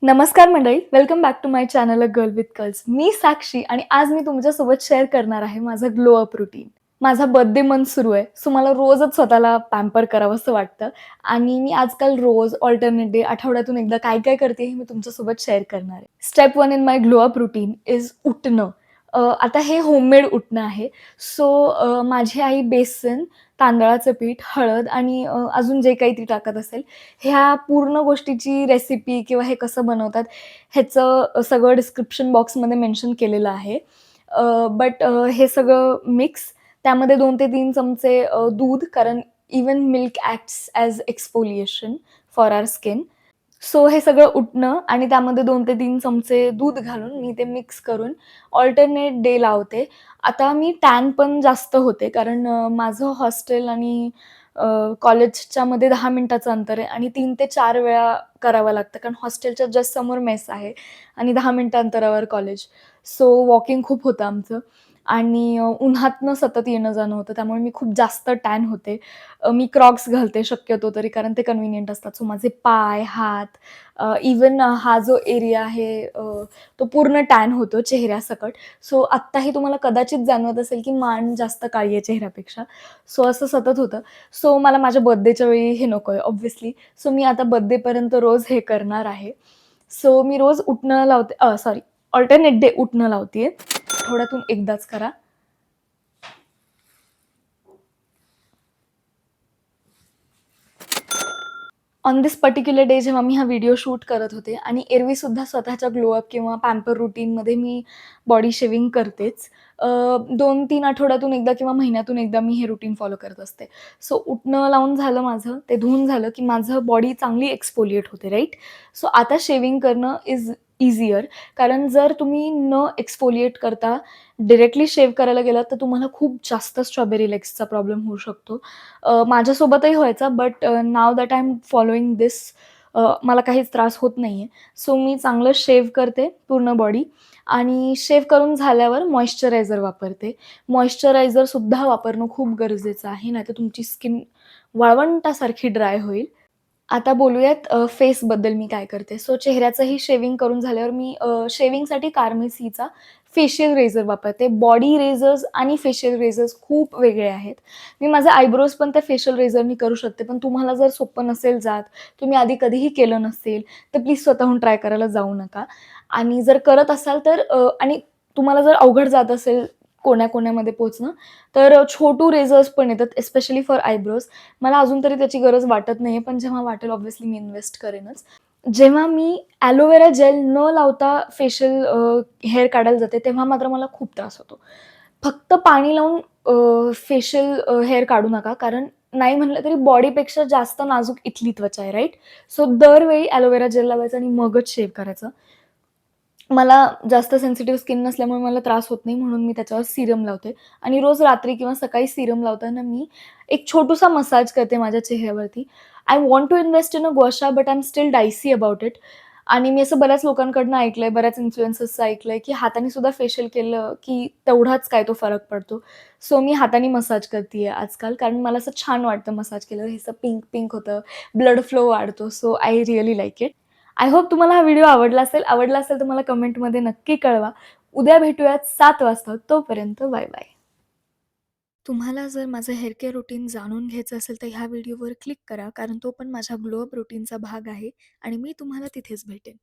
नमस्कार मंडळी, welcome back to my channel a girl with curls. मी साक्षी आणि आज मी तुमच्यासोबत शेअर करणार आहे माझं ग्लो अप रुटीन. माझा बर्थडे मंथ सुरू आहे, सो मला रोजच स्वतःला पॅम्पर करावंसं वाटतं आणि मी आजकाल रोज अल्टरनेट डे आठवड्यातून एकदा काय-काय करते हे मी तुमच्यासोबत शेअर करणार आहे. Step 1 in my glow up routine is उठणं. आता हे होममेड उठणं आहे. सो माझी आई बेसन, तांदळाचं पीठ, हळद आणि अजून जे काही ती टाकत असेल, ह्या पूर्ण गोष्टीची रेसिपी किंवा हे कसं बनवतात ह्याचं सगळं डिस्क्रिप्शन बॉक्समध्ये मेन्शन केलेलं आहे. बट हे सगळं मिक्स त्यामध्ये 2 ते 3 चमचे दूध कारण even milk acts as exfoliation for our skin. So हे सगळं उठणं आणि त्यामध्ये 2 ते 3 चमचे दूध घालून मी ते मिक्स करून अल्टरनेट डे लावते. आता मी टॅन पण जास्त होते कारण माझं हॉस्टेल आणि कॉलेजच्यामध्ये 10 मिनिटाचं अंतर आहे आणि 3 ते 4 वेळा करावं लागतं कारण हॉस्टेलच्या जस्ट समोर मेस आहे आणि 10 मिनिटं अंतरावर कॉलेज. सो वॉकिंग खूप होतं आमचं आणि उन्हातनं सतत येणं-जाणं होतं. त्यामुळे मी खूप जास्त टॅन होते. मी क्रॉक्स घालते शक्यतो तरी कारण ते कन्व्हिनियंट असतात. सो माझे पाय, हात इव्हन हा जो एरिया आहे तो पूर्ण टॅन होतो चेहऱ्यासकट. सो आत्ताही तुम्हाला कदाचित जाणवत असेल, की मान जास्त काळी आहे चेहऱ्यापेक्षा. सो असं सतत होतं. सो मला माझ्या बर्थडेच्या वेळी हे नकोय ऑब्व्हियसली. सो मी आता बर्थडेपर्यंत रोज हे करणार आहे. सो मी रोज उठणं लावते सॉरी अल्टरनेट डे उठणं लावतीये. आठवड्यातून एकदाच करा. ऑन धिस पर्टिक्युलर डे जेव्हा मी हा व्हिडिओ शूट करत होते आणि एरवीसुद्धा स्वतःच्या ग्लो अप किंवा पॅम्पर रूटीनमध्ये मी बॉडी शेव्हिंग करतेच. 2-3 आठवड्यातून एकदा किंवा महिन्यातून एकदा मी हे रूटीन फॉलो करत असते. सो उठणं लावून झालं माझं, ते धुवून झालं, की माझं बॉडी चांगली एक्सफोलिएट होते राइट? सो आता शेव्हिंग करणं इज ईझियर कारण जर तुम्ही न एक्सफोलिएट करता डायरेक्टली शेव्ह करायला गेलात, तर तुम्हाला खूप जास्त स्ट्रॉबेरी लेग्सचा प्रॉब्लेम होऊ शकतो. माझ्यासोबतही व्हायचा but now that I am following this मला काहीच त्रास होत नाहीये. सो मी चांगलं शेव्ह करते पूर्ण बॉडी आणि शेव्ह करून झाल्यावर मॉइश्चरायझर वापरते. मॉइश्चरायझरसुद्धा वापरणं खूप गरजेचं आहे, नाहीतर तुमची स्किन वाळवंटासारखी ड्राय होईल. आता बोलूयात फेसबद्दल मी काय करते. सो चेहऱ्याचंही शेव्हिंग करून झाल्यावर मी शेव्हिंगसाठी कार्मेसीचा फेशियल रेझर वापरते. बॉडी रेझर्स आणि फेशियल रेझर्स खूप वेगळे आहेत. मी माझे आयब्रोज पण त्या फेशियल रेझरनी करू शकते. पण तुम्हाला जर सोपं नसेल जात, तुम्ही आधी कधीही केलं नसेल, तर प्लीज स्वतःहून ट्राय करायला जाऊ नका. आणि जर करत असाल तर आणि तुम्हाला जर अवघड जात असेल कोण्या-कोण्यामध्ये पोहोचणं, तर छोटू रेझर्स पण येतात स्पेशली फॉर आयब्रोज. मला अजून तरी त्याची गरज वाटत नाहीये, पण जेव्हा वाटेल ऑब्व्हियसली मी इन्व्हेस्ट करेनच. जेव्हा मी एलोवेरा जेल न लावता फेशियल हेअर काढायला जाते, तेव्हा मात्र मला खूप त्रास होतो. फक्त पाणी लावून फेशियल हेअर काढू नका, कारण नाही म्हटलं तरी बॉडीपेक्षा जास्त नाजूक इथली त्वचा आहे, राइट? सो दरवेळी एलोवेरा जेल लावायचं आणि मगच शेव्ह करायचं. मला जास्त सेन्सिटिव्ह स्किन नसल्यामुळे मला त्रास होत नाही म्हणून मी त्याच्यावर सीरम लावते आणि रोज रात्री किंवा सकाळी सीरम लावताना मी एक छोटूसा मसाज करते माझ्या चेहऱ्यावरती. I want to invest in a gua sha but I am still dicey about it आणि मी असं बऱ्याच लोकांकडून ऐकलंय, बऱ्याच इन्फ्लुएन्सर्सचं ऐकलंय, की हाताने सुद्धा फेशियल केलं, की तेवढाच काय तो फरक पडतो. सो मी हाताने मसाज करतीये आजकाल कारण मला असं छान वाटतं मसाज केल्यावर. हे असं पिंक-पिंक होतं, ब्लड फ्लो वाढतो. So I really like it. I hope तुम्हाला हा व्हिडिओ आवडला असेल. आवडला असेल तर मला कमेंटमध्ये नक्की कळवा. उद्या भेटूयात 7 वाजता. तोपर्यंत बाय बाय. तुम्हाला जर माझं हेअर केअर रुटीन जाणून घ्यायचं असेल तर ह्या व्हिडिओवर क्लिक करा कारण तो पण माझ्या ग्लो अप रुटीनचा भाग आहे आणि मी तुम्हाला तिथेच भेटेन.